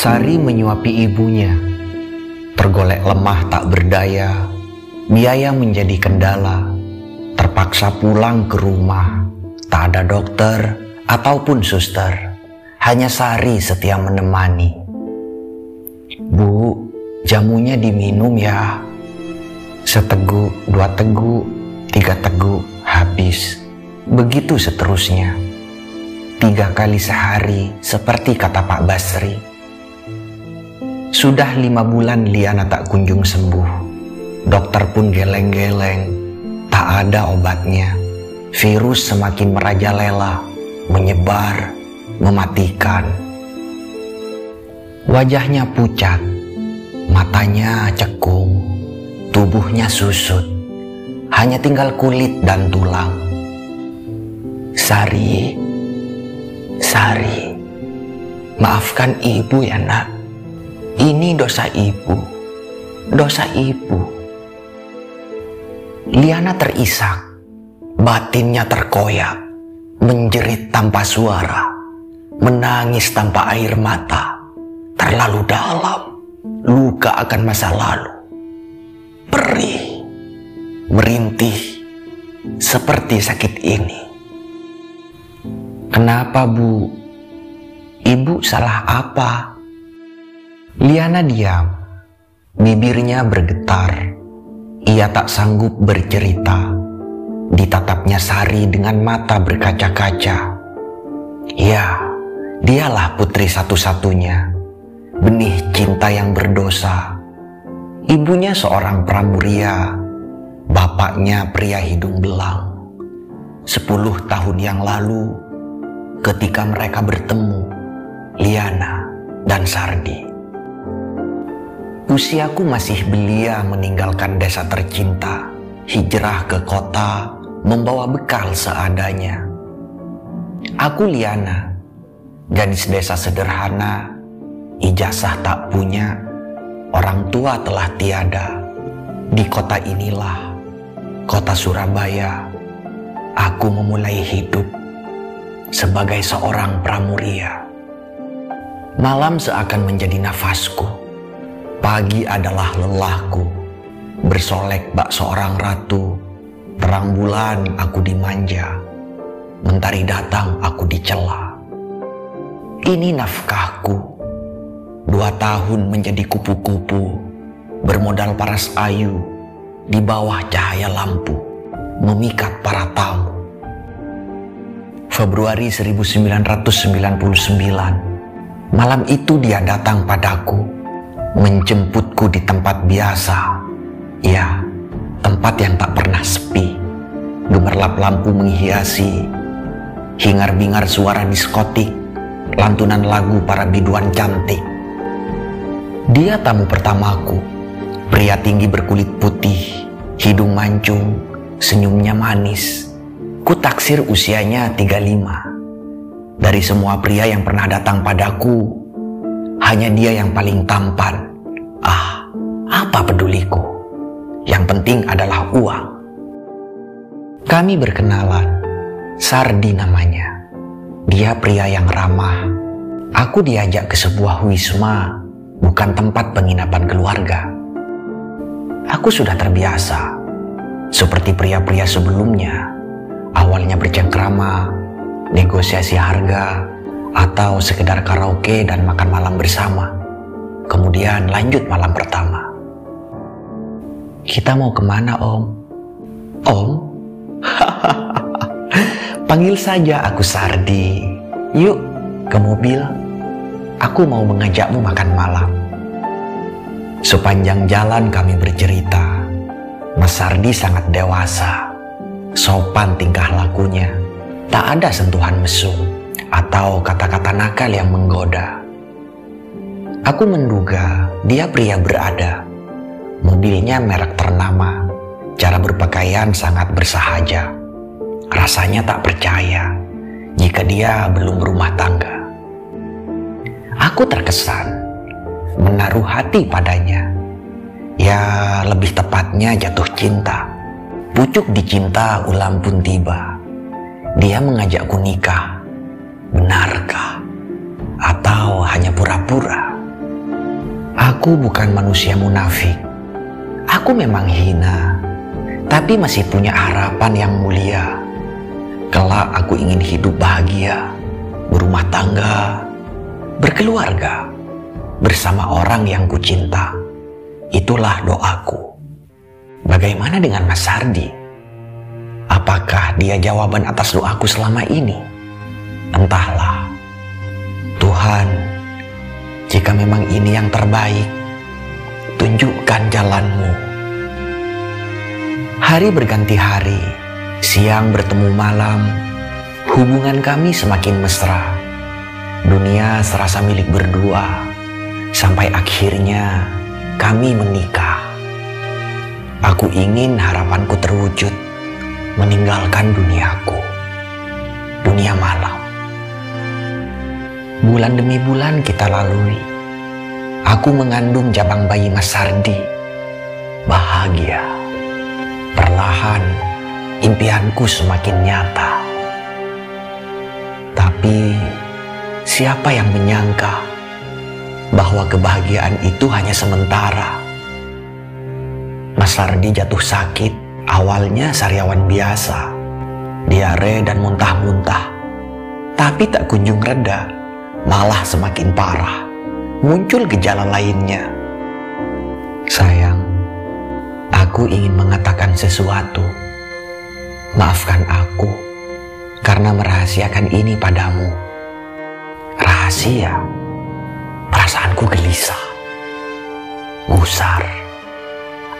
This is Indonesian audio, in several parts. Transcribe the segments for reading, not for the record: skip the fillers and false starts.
Sari menyuapi ibunya. Tergolek lemah tak berdaya, biaya menjadi kendala. Terpaksa pulang ke rumah, tak ada dokter ataupun suster. Hanya Sari setia menemani. "Bu, jamunya diminum ya." Seteguk, 2 teguk, 3 teguk, habis. Begitu seterusnya. 3 kali sehari, seperti kata Pak Basri. Sudah 5 bulan Liana tak kunjung sembuh. Dokter pun geleng-geleng, tak ada obatnya. Virus semakin merajalela, menyebar, mematikan. Wajahnya pucat, matanya cekung, tubuhnya susut. Hanya tinggal kulit dan tulang. "Sari, Sari, maafkan ibu ya nak. Ini dosa ibu, dosa ibu." Liana terisak, batinnya terkoyak, menjerit tanpa suara, menangis tanpa air mata. Terlalu dalam, luka akan masa lalu. Perih, merintih, seperti sakit ini. "Kenapa, Bu? Ibu salah apa?" Liana diam, bibirnya bergetar. Ia tak sanggup bercerita. Ditatapnya Sari dengan mata berkaca-kaca. Ya, dialah putri satu-satunya, benih cinta yang berdosa. Ibunya seorang pramuria, bapaknya pria hidung belang. 10 tahun yang lalu, ketika mereka bertemu, Liana dan Sardi. Usiaku masih belia meninggalkan desa tercinta, hijrah ke kota, membawa bekal seadanya. Aku Liana, gadis desa sederhana, ijazah tak punya, orang tua telah tiada. Di kota inilah, kota Surabaya, aku memulai hidup sebagai seorang pramuria. Malam seakan menjadi nafasku. Pagi adalah lelahku. Bersolek bak seorang ratu. Terang bulan aku dimanja. Mentari datang aku dicela. Ini nafkahku. 2 tahun menjadi kupu-kupu. Bermodal paras ayu. Di bawah cahaya lampu. Memikat para tamu. Februari 1999. Malam itu dia datang padaku. Menjemputku di tempat biasa. Ya, tempat yang tak pernah sepi. Gemerlap lampu menghiasi. Hingar-bingar suara diskotik. Lantunan lagu para biduan cantik. Dia tamu pertamaku. Pria tinggi berkulit putih. Hidung mancung. Senyumnya manis. Kutaksir usianya 35. Dari semua pria yang pernah datang padaku, hanya dia yang paling tampan. Apa peduliku? Yang penting adalah uang. Kami berkenalan. Sardi namanya. Dia pria yang ramah. Aku diajak ke sebuah wisma, bukan tempat penginapan keluarga. Aku sudah terbiasa. Seperti pria-pria sebelumnya. Awalnya bercengkrama, negosiasi harga, atau sekedar karaoke dan makan malam bersama. Kemudian lanjut malam pertama. "Kita mau kemana, Om?" "Om?" Panggil saja aku Sardi. "Yuk ke mobil. Aku mau mengajakmu makan malam." Sepanjang jalan kami bercerita. Mas Sardi sangat dewasa. Sopan tingkah lakunya. Tak ada sentuhan mesum atau kata-kata nakal yang menggoda. Aku menduga dia pria berada. Mobilnya merek ternama. Cara berpakaian sangat bersahaja. Rasanya tak percaya jika dia belum berumah tangga. Aku terkesan, menaruh hati padanya. Ya, lebih tepatnya jatuh cinta. Pucuk dicinta ulam pun tiba. Dia mengajakku nikah. Benarkah? Atau hanya pura-pura? Aku bukan manusia munafik. Aku memang hina, tapi masih punya harapan yang mulia. Kelak aku ingin hidup bahagia, berumah tangga, berkeluarga, bersama orang yang kucinta. Itulah doaku. Bagaimana dengan Mas Sardi? Apakah dia jawaban atas doaku selama ini? Entahlah. Tuhan, jika memang ini yang terbaik, tunjukkan jalan-Mu. Hari berganti hari, siang bertemu malam, hubungan kami semakin mesra. Dunia serasa milik berdua, sampai akhirnya kami menikah. Aku ingin harapanku terwujud, meninggalkan duniaku, dunia malam. Bulan demi bulan kita lalui. Aku mengandung jabang bayi Mas Sardi. Bahagia. Perlahan, impianku semakin nyata. Tapi, siapa yang menyangka bahwa kebahagiaan itu hanya sementara? Mas Sardi jatuh sakit, awalnya sariawan biasa, diare dan muntah-muntah. Tapi tak kunjung reda, malah semakin parah. Muncul gejala lainnya. Sayang, aku ingin mengatakan sesuatu. Maafkan aku karena merahasiakan ini padamu. Rahasia. Perasaanku gelisah, gusar.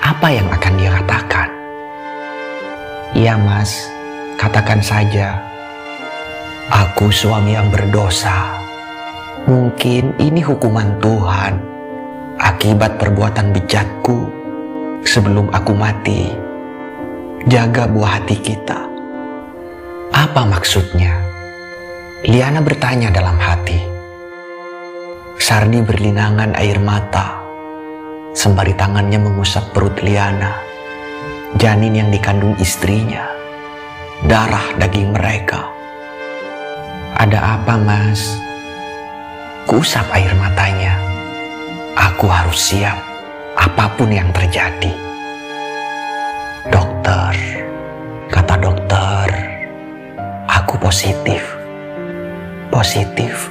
Apa yang akan dia katakan? Iya Mas, katakan saja. Aku suami yang berdosa. Mungkin ini hukuman Tuhan akibat perbuatan bejatku sebelum aku mati. Jaga buah hati kita. Apa maksudnya? Liana bertanya dalam hati. Sardi berlinangan air mata sembari tangannya mengusap perut Liana, janin yang dikandung istrinya, darah daging mereka. Ada apa Mas? Kuusap air matanya. Aku harus siap apapun yang terjadi. Dokter, kata dokter, aku positif. Positif.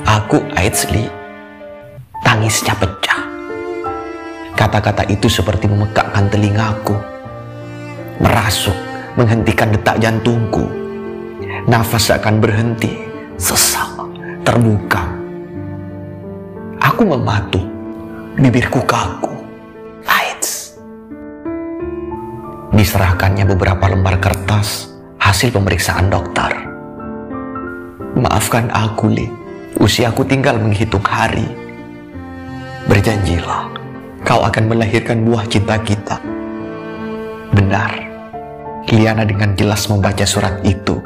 Aku AIDS, Li. Tangisnya pecah. Kata-kata itu seperti memekakkan telingaku. Merasuk, menghentikan detak jantungku. Nafas akan berhenti, sesak, terbuka. Aku mematung, bibirku kaku. AIDS. Diserahkannya beberapa lembar kertas hasil pemeriksaan dokter. Maafkan aku, Li. Usiaku tinggal menghitung hari. Berjanjilah, kau akan melahirkan buah cinta kita. Benar, Liana dengan jelas membaca surat itu.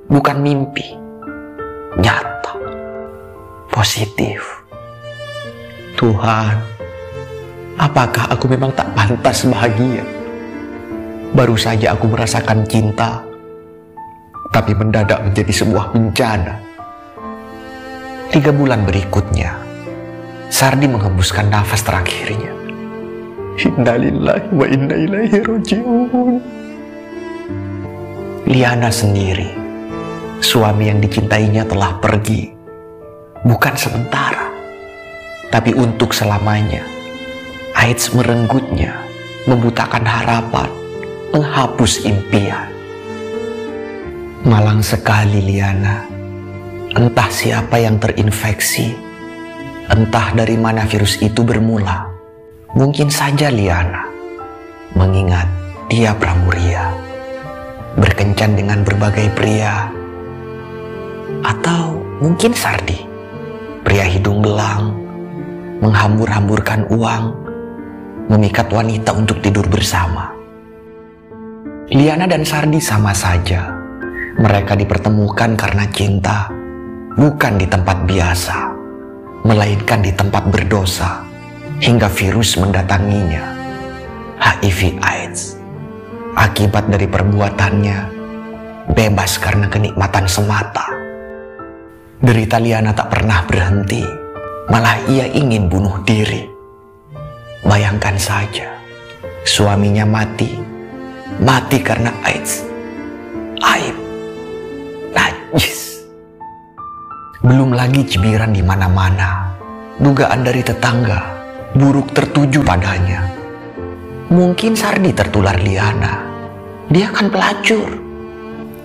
Bukan mimpi, nyata, positif. Tuhan, apakah aku memang tak pantas bahagia? Baru saja aku merasakan cinta, tapi mendadak menjadi sebuah bencana. 3 bulan berikutnya, Sardi menghembuskan nafas terakhirnya. Innalillahi wa inna ilaihi raji'un. Liana sendiri, suami yang dicintainya telah pergi. Bukan sementara, tapi untuk selamanya. AIDS merenggutnya, membutakan harapan, menghapus impian. Malang sekali Liana. Entah siapa yang terinfeksi, entah dari mana virus itu bermula. Mungkin saja Liana, mengingat dia pramuria, berkencan dengan berbagai pria. Atau mungkin Sardi, pria hidung belang, menghambur-hamburkan uang, memikat wanita untuk tidur bersama. Liana dan Sardi sama saja. Mereka dipertemukan karena cinta, bukan di tempat biasa, melainkan di tempat berdosa, hingga virus mendatanginya. HIV AIDS. Akibat dari perbuatannya, bebas karena kenikmatan semata. Derita Liana tak pernah berhenti. Malah ia ingin bunuh diri. Bayangkan saja, suaminya mati karena AIDS. Aib, najis. Belum lagi cibiran di mana-mana, dugaan dari tetangga buruk tertuju padanya. Mungkin Sardi tertular Liana. Dia kan pelacur.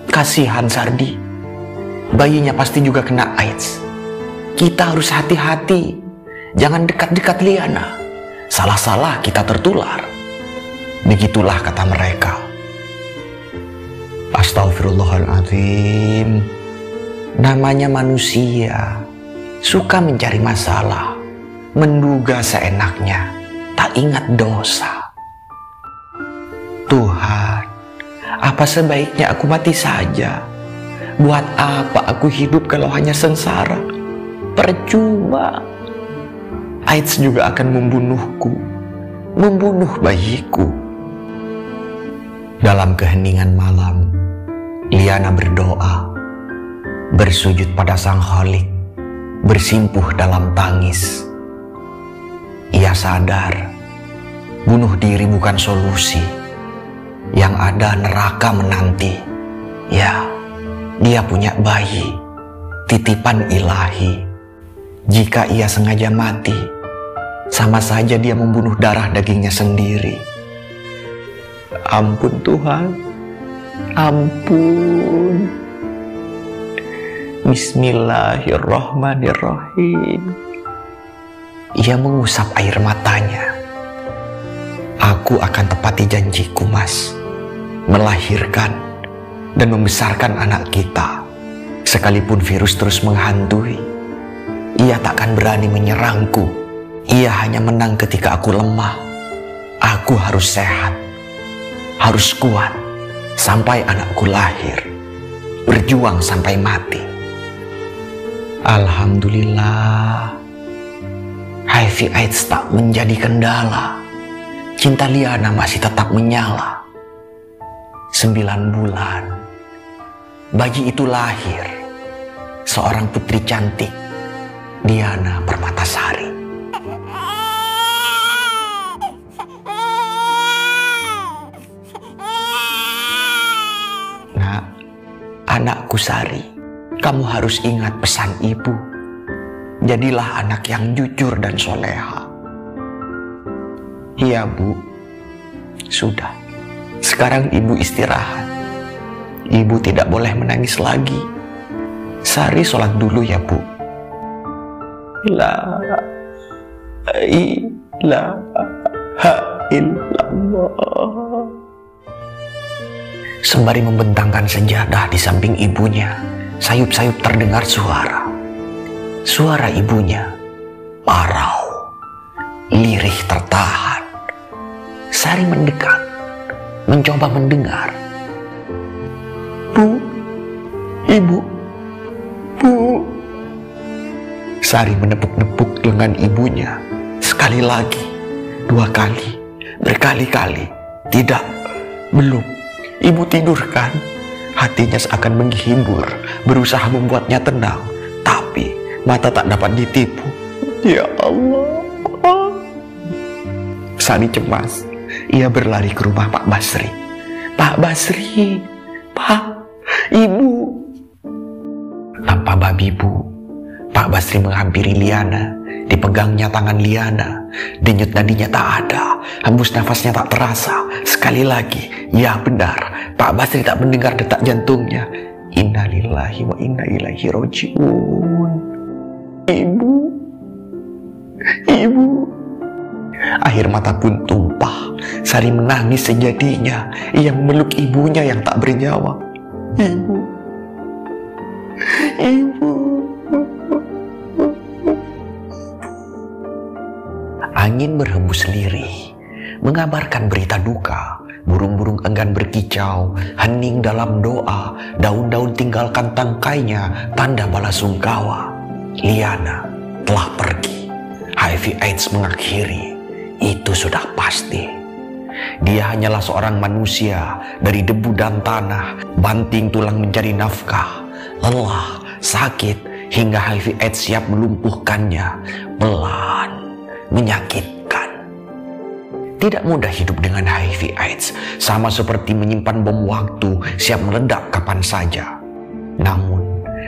Kasihan Sardi. Bayinya pasti juga kena AIDS. Kita harus hati-hati. Jangan dekat-dekat Liana. Salah-salah kita tertular. Begitulah kata mereka. Astagfirullahaladzim. Namanya manusia. Suka mencari masalah. Menduga seenaknya. Tak ingat dosa. Tuhan, apa sebaiknya aku mati saja? Buat apa aku hidup kalau hanya sengsara? Percuma. AIDS juga akan membunuhku, membunuh bayiku. Dalam keheningan malam, Liana berdoa, bersujud pada Sang Khalik, bersimpuh dalam tangis. Ia sadar, bunuh diri bukan solusi. Yang ada neraka menanti. Ya, dia punya bayi, titipan ilahi. Jika ia sengaja mati, sama saja dia membunuh darah dagingnya sendiri. Ampun Tuhan, ampun. Bismillahirrahmanirrahim. Ia mengusap air matanya. Aku akan tepati janjiku, Mas. Melahirkan dan membesarkan anak kita. Sekalipun virus terus menghantui, ia takkan berani menyerangku. Ia hanya menang ketika aku lemah. Aku harus sehat, harus kuat sampai anakku lahir, berjuang sampai mati. Alhamdulillah, HIV AIDS tak menjadi kendala. Cinta Liana masih tetap menyala. 9 bulan, bayi itu lahir. Seorang putri cantik, Diana Permatasari. Nak, anakku Sari, kamu harus ingat pesan ibu. Jadilah anak yang jujur dan soleha. Iya, Bu. Sudah. Sekarang ibu istirahat. Ibu tidak boleh menangis lagi. Sari sholat dulu ya, Bu. La ilaha illallah. Sembari membentangkan sejadah di samping ibunya, sayup-sayup terdengar suara. Suara ibunya parau, lirih tertahan. Sari mendekat, mencoba mendengar. Bu, ibu, Bu. Sari menepuk-nepuk lengan ibunya. Sekali lagi, 2 kali, berkali-kali. Tidak, belum. Ibu tidurkan. Hatinya seakan menghibur, berusaha membuatnya tenang. Tapi mata tak dapat ditipu. Ya Allah. Sari cemas. Ia berlari ke rumah Pak Basri. Pak Basri, Pak, Ibu. Tanpa babi Bu, Pak Basri menghampiri Liana. Dipegangnya tangan Liana. Denyut nadinya tak ada. Hembus nafasnya tak terasa. Sekali lagi, ya benar, Pak Basri tak mendengar detak jantungnya. Innalillahi wa inna ilaihi roji'un. Ibu, Ibu. Air mata pun tumpah. Sari menangis sejadinya. Ia memeluk ibunya yang tak bernyawa. Ibu, Ibu. Angin berhembus lirih, mengabarkan berita duka. Burung-burung enggan berkicau, hening dalam doa. Daun-daun tinggalkan tangkainya, tanda balasungkawa. Liana telah pergi. HIV AIDS mengakhiri. Itu sudah pasti. Dia hanyalah seorang manusia dari debu dan tanah, banting tulang mencari nafkah. Lelah, sakit, hingga HIV AIDS siap melumpuhkannya, pelan, menyakitkan. Tidak mudah hidup dengan HIV AIDS, sama seperti menyimpan bom waktu siap meledak kapan saja. Namun,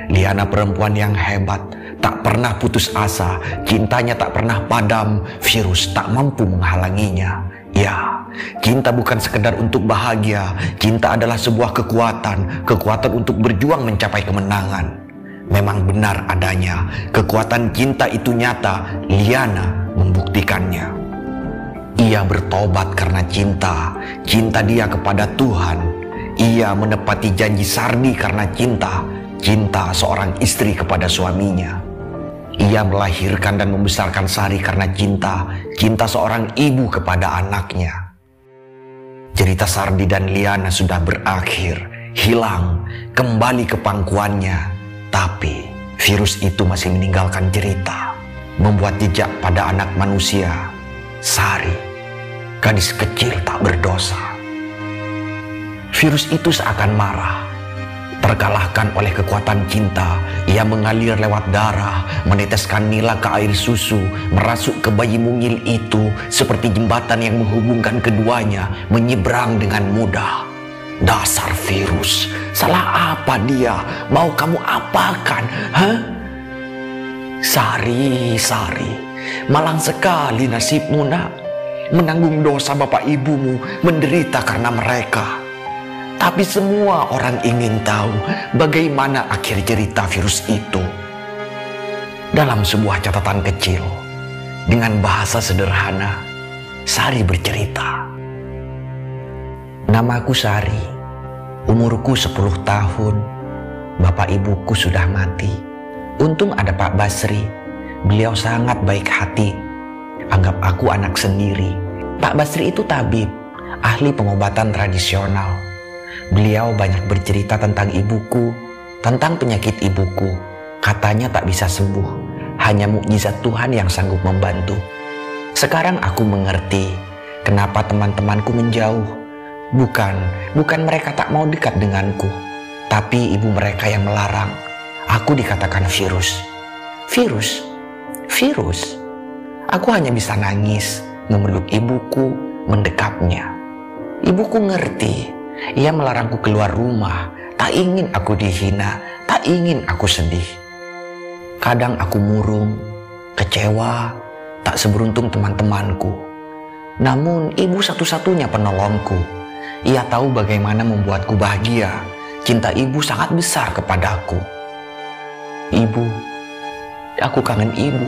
Liana perempuan yang hebat, tak pernah putus asa, cintanya tak pernah padam, virus tak mampu menghalanginya. Ya, cinta bukan sekedar untuk bahagia, cinta adalah sebuah kekuatan untuk berjuang mencapai kemenangan. Memang benar adanya, kekuatan cinta itu nyata, Liana membuktikannya. Ia bertobat karena cinta dia kepada Tuhan. Ia menepati janji Sardi karena cinta seorang istri kepada suaminya. Ia melahirkan dan membesarkan Sari karena cinta seorang ibu kepada anaknya. Cerita Sardi dan Liana sudah berakhir, hilang, kembali ke pangkuannya. Tapi virus itu masih meninggalkan cerita, membuat jejak pada anak manusia, Sari, gadis kecil tak berdosa. Virus itu seakan marah. Terkalahkan oleh kekuatan cinta, ia mengalir lewat darah, meneteskan nila ke air susu, merasuk ke bayi mungil itu seperti jembatan yang menghubungkan keduanya, menyeberang dengan mudah. Dasar virus, salah apa dia? Mau kamu apakan? Hah? Sari, malang sekali nasibmu nak. Menanggung dosa bapak ibumu, menderita karena mereka. Tapi semua orang ingin tahu bagaimana akhir cerita virus itu. Dalam sebuah catatan kecil, dengan bahasa sederhana, Sari bercerita. Namaku Sari, umurku 10 tahun, bapak ibuku sudah mati. Untung ada Pak Basri, beliau sangat baik hati, anggap aku anak sendiri. Pak Basri itu tabib, ahli pengobatan tradisional. Beliau banyak bercerita tentang ibuku, tentang penyakit ibuku. Katanya tak bisa sembuh, hanya mukjizat Tuhan yang sanggup membantu. Sekarang aku mengerti kenapa teman-temanku menjauh. Bukan mereka tak mau dekat denganku, tapi ibu mereka yang melarang. Aku dikatakan virus. Virus. Aku hanya bisa nangis, memeluk ibuku, mendekapnya. Ibuku ngerti. Ia melarangku keluar rumah, tak ingin aku dihina, tak ingin aku sedih. Kadang aku murung, kecewa, tak seberuntung teman-temanku. Namun ibu satu-satunya penolongku. Ia tahu bagaimana membuatku bahagia. Cinta ibu sangat besar kepadaku. Ibu, aku kangen ibu.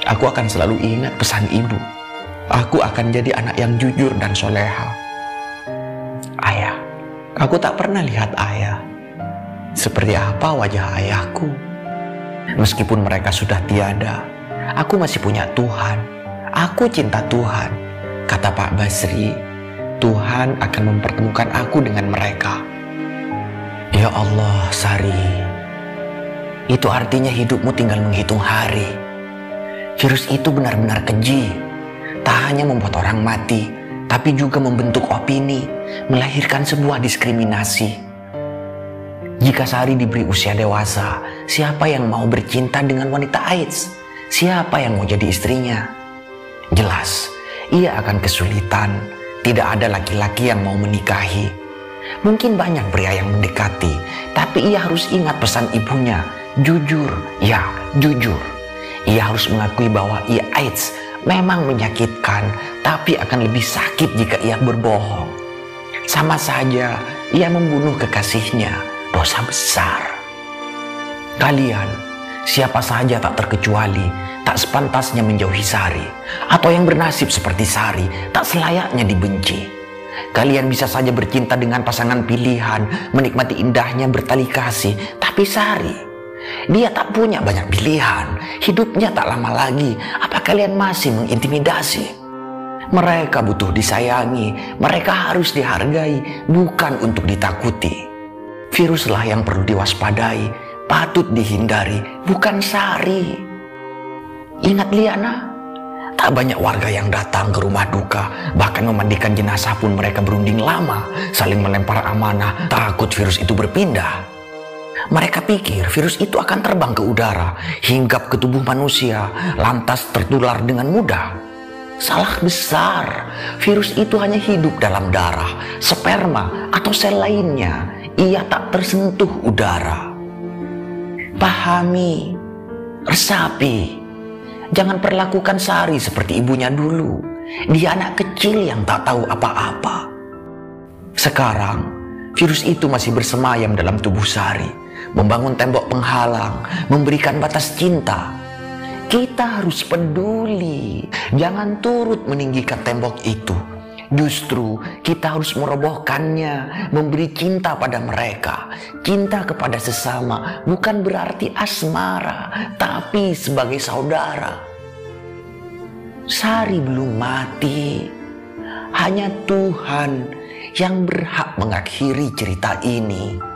Aku akan selalu ingat pesan ibu. Aku akan jadi anak yang jujur dan soleha. Ayah, aku tak pernah lihat ayah. Seperti apa wajah ayahku? Meskipun mereka sudah tiada, aku masih punya Tuhan. Aku cinta Tuhan. Kata Pak Basri, Tuhan akan mempertemukan aku dengan mereka. Ya Allah, Sari, itu artinya hidupmu tinggal menghitung hari. Virus itu benar-benar keji. Tak hanya membuat orang mati, tapi juga membentuk opini, melahirkan sebuah diskriminasi. Jika Sari diberi usia dewasa, siapa yang mau bercinta dengan wanita AIDS? Siapa yang mau jadi istrinya? Jelas, ia akan kesulitan. Tidak ada laki-laki yang mau menikahi. Mungkin banyak pria yang mendekati, tapi ia harus ingat pesan ibunya. Jujur, ya jujur. Ia harus mengakui bahwa ia AIDS memang menyakitkan, tapi akan lebih sakit jika ia berbohong. Sama saja ia membunuh kekasihnya, dosa besar. Kalian, siapa saja tak terkecuali, tak sepantasnya menjauhi Sari, atau yang bernasib seperti Sari, tak selayaknya dibenci. Kalian bisa saja bercinta dengan pasangan pilihan, menikmati indahnya bertali kasih, tapi Sari, dia tak punya banyak pilihan, hidupnya tak lama lagi. Apa kalian masih mengintimidasi? Mereka butuh disayangi, mereka harus dihargai, bukan untuk ditakuti. Viruslah yang perlu diwaspadai, patut dihindari, bukan Sari. Ingat Liana, tak banyak warga yang datang ke rumah duka, bahkan memandikan jenazah pun mereka berunding lama, saling melempar amanah, takut virus itu berpindah. Mereka pikir virus itu akan terbang ke udara, hinggap ke tubuh manusia, lantas tertular dengan mudah. Salah besar. Virus itu hanya hidup dalam darah, sperma, atau sel lainnya. Ia tak tersentuh udara. Pahami, resapi. Jangan perlakukan Sari seperti ibunya dulu. Dia anak kecil yang tak tahu apa-apa. Sekarang, virus itu masih bersemayam dalam tubuh Sari, membangun tembok penghalang, memberikan batas cinta. Kita harus peduli, jangan turut meninggikan tembok itu. Justru kita harus merobohkannya, memberi cinta pada mereka. Cinta kepada sesama bukan berarti asmara, tapi sebagai saudara. Sari belum mati. Hanya Tuhan yang berhak mengakhiri cerita ini.